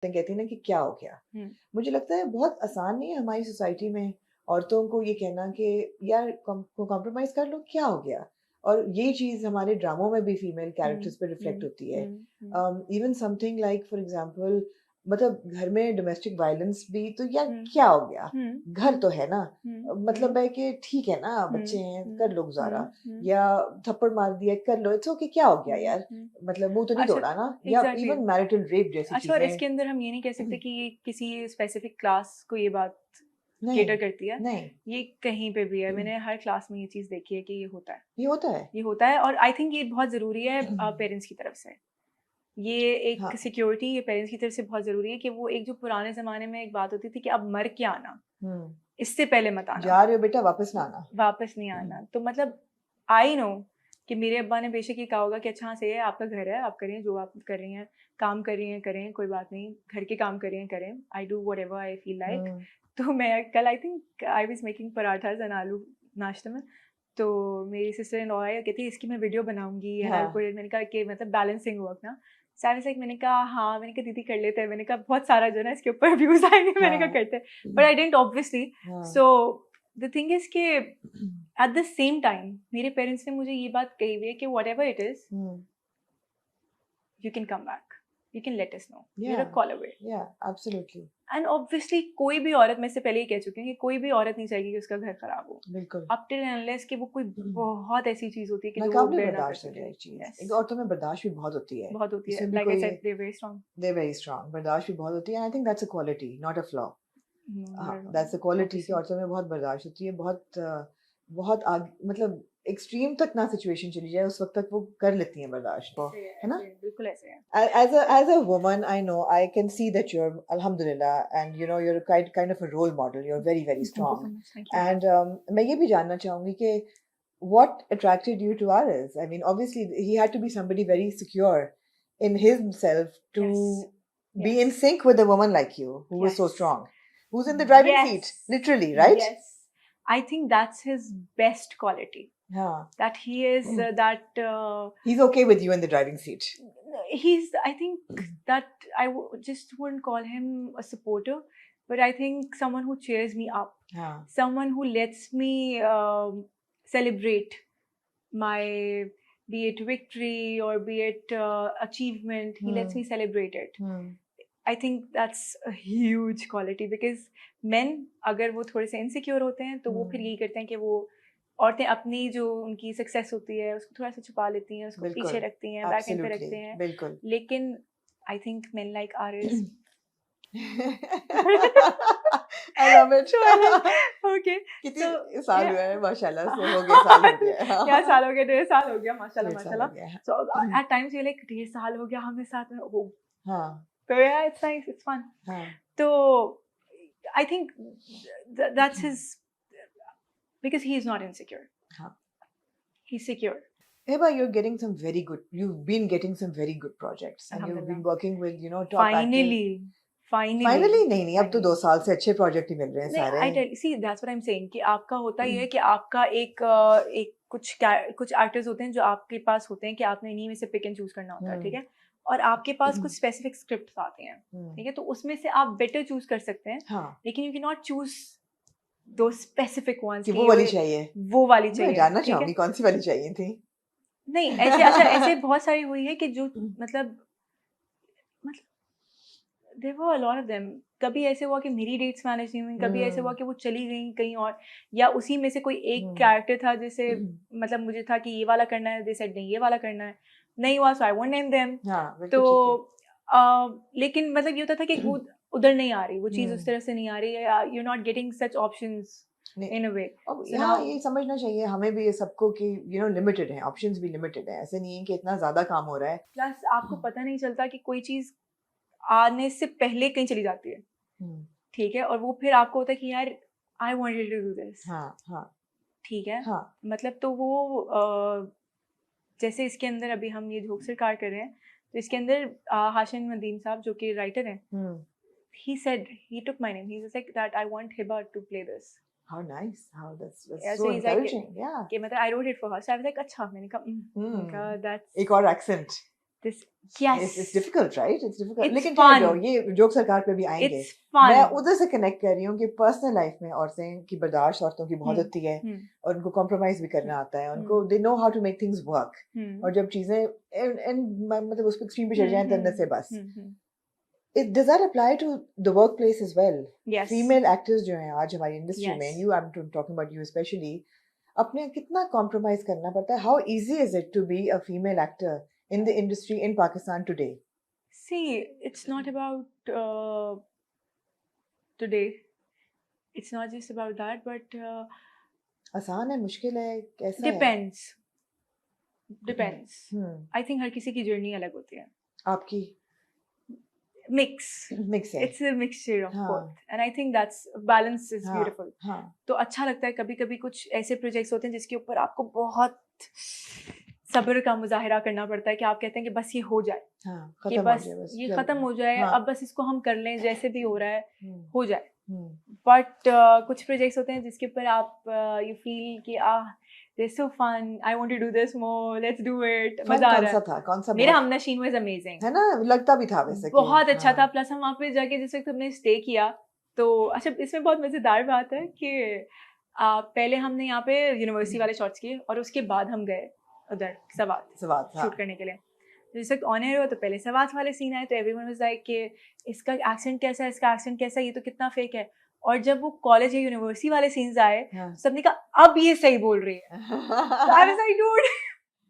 कहती है ना कि क्या हो गया। मुझे लगता है बहुत आसान नहीं है हमारी सोसाइटी में औरतों को ये कहना कि यार कॉम्प्रोमाइज कर लो, क्या हो गया। और ये चीज हमारे ड्रामों में भी फीमेल कैरेक्टर्स पे रिफ्लेक्ट होती है। Even something like for example, मतलब घर में डोमेस्टिक वायलेंस भी, तो यार क्या हो गया, घर तो है ना, मतलब है कि ठीक है ना, बच्चे हैं, कर लो गुजारा, या थप्पड़ मार दिया, कर लो, इट्स ओके, क्या हो गया यार, मतलब मुंह तो नहीं अच्छा, तोड़ा ना। या एग्जैक्टली। इवन मैरिटल रेप जैसी अच्छा, और चीजें। इसके अंदर हम ये नहीं कह सकते कि ये किसी स्पेसिफिक क्लास को ये बात नहीं केटर करती है। नहीं, ये कहीं पे भी है, मैंने हर क्लास में ये चीज़ देखी है कि ये होता है। ये होता है। ये होता है, और आई थिंक ये बहुत ज़रूरी है पेरेंट्स की तरफ से। ये एक हाँ। सिक्योरिटी ये पेरेंट्स की तरफ से बहुत ज़रूरी है कि वो एक जो पुराने ज़माने में एक बात होती थी कि अब मर के आना, हम्म। इससे पहले मत आना, जा रहे हो बेटा, वापस ना आना। वापस नहीं आना। तो मतलब आई नो कि मेरे अब्बा ने बेशक ये कहा होगा कि अच्छा हाँ सही है, आपका घर है, आप करें जो आप कर रही हैं, काम कर रही हैं करें, कोई बात नहीं, घर के काम कर रही हैं करें, I do whatever I feel like. Hmm. तो मैं कल I think I was making parathas and आलू नाश्ते में, तो मेरी सिस्टर इन लॉ आई कहती है इसकी मैं वीडियो बनाऊंगी एंड आई हाँ। मैंने कहा कि मतलब बैलेंसिंग वर्क ना सारे से, मैंने कहा हाँ, मैंने कहा दीदी कर लेते हैं, मैंने कहा बहुत सारा जो है ना इसके ऊपर व्यूज आएंगे, मैंने कहा हाँ। करते हैं, बट आई डिडंट ऑब्वियसली। हाँ। सो द थिंग इज के एट द सेम टाइम मेरे पेरेंट्स ने मुझे ये बात कही हुई है कि what ever it is, you can come back, you can let us know, you're a Yeah, call away. yeah, absolutely. And obviously कोई भी औरत, मैं से पहले ही कह चुकी हूँ कि कोई भी औरत नहीं चाहेगी कि उसका घर खराब हो, बिल्कुल। अप टिल अनलेस कि वो कोई बहुत ऐसी चीज होती है कि जो वो नाकाबिले बेयर ना कर बर्दाश्त हो सके। जाए चीज। यस, एक औरतों में बर्दाश्त भी बहुत होती है, बहुत होती है, इसमें भी लाइक आई कोई, said they very strong. They very strong, बर्दाश्त भी बहुत होती है। I think that's a quality, not a flaw. No हाँ, not at that's a all, quality कि ऑब्वियसली। औरतों में बहुत बर्दाश्त होती है, बहुत बहुत आगे, मतलब एक्सट्रीम तक ना सिचुएशन चली जाए उस वक्त तक वो कर लेती हैं बर्दाश्त को, ऐसे है, है ना। ऐसे है, बिल्कुल ऐसे है। As a woman, I know, I can see that you're alhamdulillah, and you're a kind of a role model. You're very very thank you strong. So much, thank you. And मैं ये भी जानना चाहूंगी कि what attracted you to Aris? I mean, obviously he had to be somebody very secure in himself to yes, be yes, in sync with a woman like you who is so yes, strong, who's in the driving yes, seat, literally, right? yes. I think that's his best quality, Yeah. that he is that He's okay with you in the driving seat. he's, I think that just wouldn't call him a supporter, but I think someone who cheers me up, Yeah. someone who lets me celebrate my, be it victory or be it achievement, he lets me celebrate it. I think that's a huge quality, because men अगर वो थोड़े से insecure होते हैं तो वो फिर यही करते हैं कि वो औरतें अपनी जो उनकी सक्सेस होती है उसको थोड़ा सा छुपा लेती हैं, उसको बिल्कुल, पीछे रखती हैं, बैक एंड पे absolutely, रखते हैं, बिल्कुल। लेकिन I think men like ours I love it. Okay. कितने साल हुए हैं, माशाल्लाह से हो गया, साल हो गया है। क्या साल हो गया, 1.5 साल हो गया, माशाल्लाह 1.5 साल हो माशाल्लाह। गया है। सो एट टाइम्स ये लाइक 1.5 साल हो गया हमें साथ में, हो हाँ। तो यार इट्स नाइस, इट्स फन। हाँ। तो I think that's his, because he is not insecure, हाँ। he's secure. Heba, you've been getting some very good projects, and you've Alhamdulillah. been working with, top actors. Finally Finally, नहीं, अब तो 2 finally साल से अच्छे project ही मिल रहे हैं नहीं, सारे। I tell see that's what I am saying कि आपका होता ही है कि आपका एक एक कुछ एक्टर्स होते हैं जो आपके पास होते हैं कि आपने इन्हीं में से पिक एंड चूज करना होता है, ठीक है, और आपके पास कुछ स्पेसिफिक स्क्रिप्ट्स आते हैं, ठीक है, तो उसमें से आप बेटर चूज कर सकते हैं, हाँ। लेकिन यू कैन नॉट चूज दो स्पेसिफिक वंस कि कि वो वाली चाहिए। वो वाली मैं चाहिए, जानना ठीक है। चाहूंगी कौन सी वाली चाहिए थी। नहीं ऐसे, अच्छा ऐसे बहुत सारी हुई है कि जो मतलब there were a lot of them. कभी ऐसे हुआ कि मेरी डेट्स मैनेज नहीं हुई, कभी ऐसे हुआ कि वो चली गई कहीं और, या उसी में से कोई एक कैरेक्टर था जैसे मतलब मुझे था कि ये वाला करना है, दे सेड नहीं ये वाला करना है, नहीं हुआ, सो आई वोंट नेम देम। तो लेकिन मतलब ये होता था कि वो उधर नहीं आ रही, वो चीज़ उस तरह से नहीं आ रही है, you are not getting such options in a way. यहाँ ये समझना चाहिए हमें भी, ये सबको कि लिमिटेड है, ऑप्शंस भी लिमिटेड है, ऐसे नहीं है कि इतना ज्यादा काम हो रहा है। प्लस आपको पता नहीं चलता कि कोई चीज़ आने से पहले कहीं चली जाती है, ठीक है, और वो फिर आपको होता है कि यार I wanted to do this. हाँ। हाँ। ठीक है। हाँ। मतलब तो वो जैसे इसके अंदर अभी हम ये झोंक सरकार कर रहे हैं, तो इसके अंदर हाशिम नदीम साहब जो कि राइटर हैं, he said, he took my name, he was like that I want Hiba to play this. How nice, that's Yeah, so so he's like encouraging, yeah. कि मतलब I wrote it for her, so I was like अच्छा, मैंने कहा that's एक और accent. this, yes, it's difficult, right? It's difficult. it's लेकिन ठहर जाओ, fun, ये जोक सरकार पे भी आएंगे. it's fun. मैं उधर से कनेक्ट कर रही हूँ कि पर्सनल लाइफ में औरतें की बर्दाश्त औरतों की बहुत होती है और उनको कॉम्प्रोमाइज भी करना आता है. उनको they know how to make things work. और जब चीजें मतलब उस एक्सट्रीम पे चढ़ जाएं तो अंदर से बस. Does that apply to the workplace as well? Yes. Female actors जो हैं आज हमारी इंडस्ट्री में, Yes. you, I'm talking about you especially, अपने कितना कॉम्प्रोमाइज करना पड़ता है? How easy is it to be a female actor in the industry in Pakistan today? See, it's not about today. It's not just about that, but आसान है, मुश्किल है, कैसा है? depends. Depends. Hmm. I think हर किसी की journey अलग होती है. आपकी Mix. मिक्स है. It's a mixture of हाँ. both, and I think that's balance is हाँ. beautiful. हाँ. तो अच्छा लगता है. कभी कभी कुछ ऐसे प्रोजेक्ट्स होते हैं जिसके ऊपर आपको बहुत सब्र का मुजाहिरा करना पड़ता है कि आप कहते हैं कि बस ये हो जाए. हाँ. कि बस ये खत्म हो जाए. हाँ. अब बस इसको हम कर लें, जैसे भी हो रहा है हो जाए. हम्म. बट कुछ प्रोजेक्ट्स होते हैं जिसके ऊपर आप यू फील कि they're so fun, I want to do this more, let's do it. मजा आ रहा है. कौन सा मेरा हमनशीन was amazing. है ना, लगता भी था वैसे. बहुत अच्छा था. प्लस हम वहाँ पे जाके जिस वक्त हमने स्टे किया तो अच्छा, इसमें बहुत मजेदार बात है कि पहले हमने यहाँ पे यूनिवर्सिटी वाले शॉट्स किए और उसके बाद हम गए उधर सवात शूट करने के लिए. जिस वक्त ऑन एयर हुआ तो पहले सवात वाले सीन आए तो एवरीवन वाज लाइक कि इसका एक्सेंट कैसा है, इसका एक्सेंट कैसा है, ये तो कितना फेक है. और जब वो कॉलेज या यूनिवर्सिटी वाले सीन्स आए सबने कहा अब ये सही बोल रही है. I was like, dude,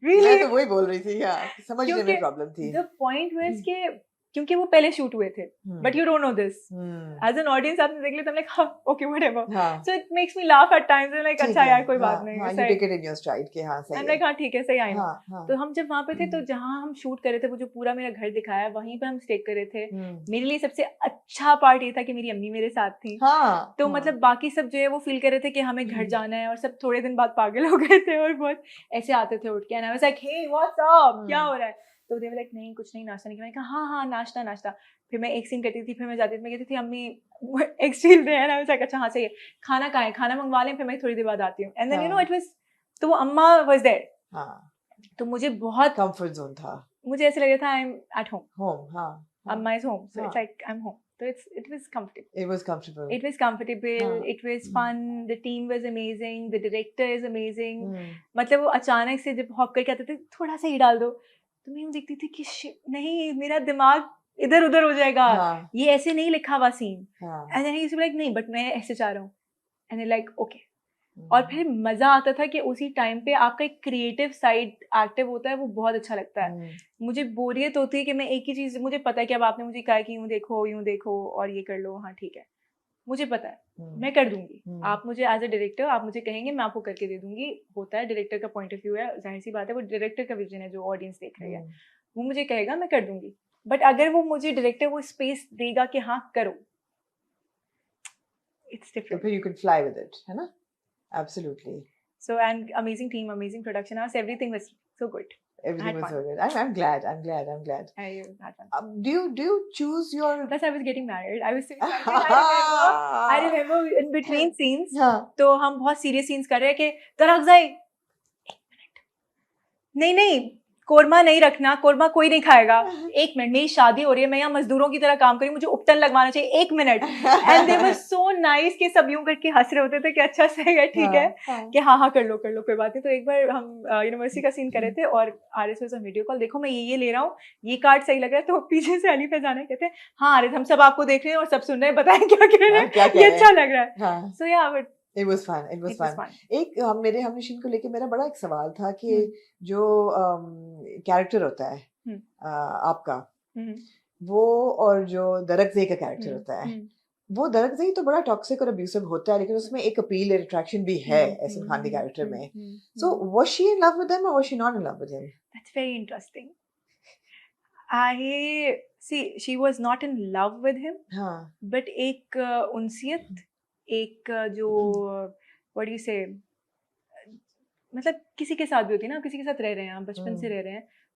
really? मैं तो वही बोल रही थी यार, समझने में प्रॉब्लम थी. The point was कि क्योंकि वो पहले शूट हुए थे, but you don't know this. As an audience आपने देख लिया तो I'm like, okay, whatever. So it makes me laugh at times. I'm like, अच्छा यार कोई बात नहीं. You take it in your stride कि हाँ सही है. I'm like, हाँ ठीक है, सही आई. तो हम जब वहाँ पे थे तो जहाँ हम शूट कर रहे थे वो जो पूरा मेरा घर दिखाया वहीं पे हम स्टे कर रहे थे. मेरे लिए सबसे अच्छा पार्ट ये था कि मेरी अम्मी मेरे साथ थी. तो मतलब बाकी सब जो है वो फील कर रहे थे कि हमें घर जाना है और सब थोड़े दिन बाद पागल हो गए थे और बहुत ऐसे आते थे उठ के. And I was like, hey, what's up? क्या हो रहा है? तो दे लाइक नहीं कुछ नहीं, नाश्ता नहीं किया. मैंने कहा हाँ नाश्ता. फिर मैं एक सीन करती थी, फिर मैं जाती थी, मैं कहती थी अम्मी एक steel they. And I was like अच्छा हाँ सही है, खाना कहाँ है, खाना मंगवा लें, फिर मैं थोड़ी देर बाद आती हूँ. And then you know it was, तो वो अम्मा वाज देयर. तो मुझे बहुत कंफर्ट जोन था. मुझे ऐसे लग रहा था आई एम एट होम. अम्मा is home, so it's like I am home. So it was comfortable. It was comfortable. It was fun. The team was amazing. The director is amazing. मतलब वो अचानक से जब हॉक करके आते थे थोड़ा सा ही डाल दो तो मैं देखती थी कि नहीं मेरा दिमाग इधर उधर हो जाएगा. ये ऐसे नहीं लिखा हुआ scene. And then he used to be like नहीं बट मैं ऐसे चाह रहा हूँ. And they're like okay. और फिर मजा आता था कि उसी टाइम पे आपका एक क्रिएटिव साइड एक्टिव होता है, वो बहुत अच्छा लगता है. मुझे बोरियत होती है कि मैं एक ही चीज, मुझे पता है कि अब आपने मुझे कहा कि यूं देखो और ये कर लो, हाँ ठीक है मुझे पता है मैं कर दूंगी. आप मुझे एज अ डायरेक्टर आप मुझे कहेंगे मैं आपको करके दे दूंगी. होता है डायरेक्टर का पॉइंट ऑफ व्यू है, जाहिर सी बात है वो डायरेक्टर का विजन है जो ऑडियंस देख रही है, वो मुझे कहेगा मैं कर दूंगी. बट अगर वो मुझे डायरेक्टर वो स्पेस देगा कि हाँ करो, इट्स डिफरेंट. फिर you can fly with it, है ना. Absolutely. So, and amazing team, amazing production house, everything was so good. Everything was so good. I'm glad. I had fun. Do you choose your? Plus, I was getting married. I was so excited. I remember in between scenes. तो हम बहुत serious scenes कर रहे हैं कि तरकज़ाई 1 minute नहीं कोरमा नहीं रखना, कोरमा कोई नहीं खाएगा. 1 मिनट, मेरी शादी हो रही है, मैं यहाँ मजदूरों की तरह काम करी, मुझे उपटन लगवाना चाहिए. 1 minute. And they were so nice कि सब यूं करके हंस रहे होते थे कि अच्छा सही है ठीक है कि हाँ कर लो कोई बात नहीं. तो एक बार हम यूनिवर्सिटी का सीन कर रहे थे और Aaris was on video call, देखो मैं ये ले रहा हूँ, ये कार्ड सही लग रहा है. तो पीछे से अली फैजाना कहते हैं हाँ आरिस हम सब आपको देख रहे हैं और सब सुन रहे हैं, बताएं क्या कह रहे हैं, ये अच्छा लग रहा है. सो या बट It was fun. एक मेरे हमनशीन को लेके मेरा बड़ा एक सवाल था कि जो कैरेक्टर होता है आपका, वो और जो दरकज़ई का कैरेक्टर होता है, वो दरकज़ई तो बड़ा टॉक्सिक और अब्यूसिव होता है, लेकिन उसमें एक अपील और अट्रैक्शन भी है एहसान खान के कैरेक्टर में. So was she in love with him or was she not in love with him? That's very interesting. She was not in love with him. But एक उनसियत, एक जो what do you say, मतलब किसी के साथ भी होती है ना, किसी के साथ रह रहे हैं आप, बचपन से रह रहे हैं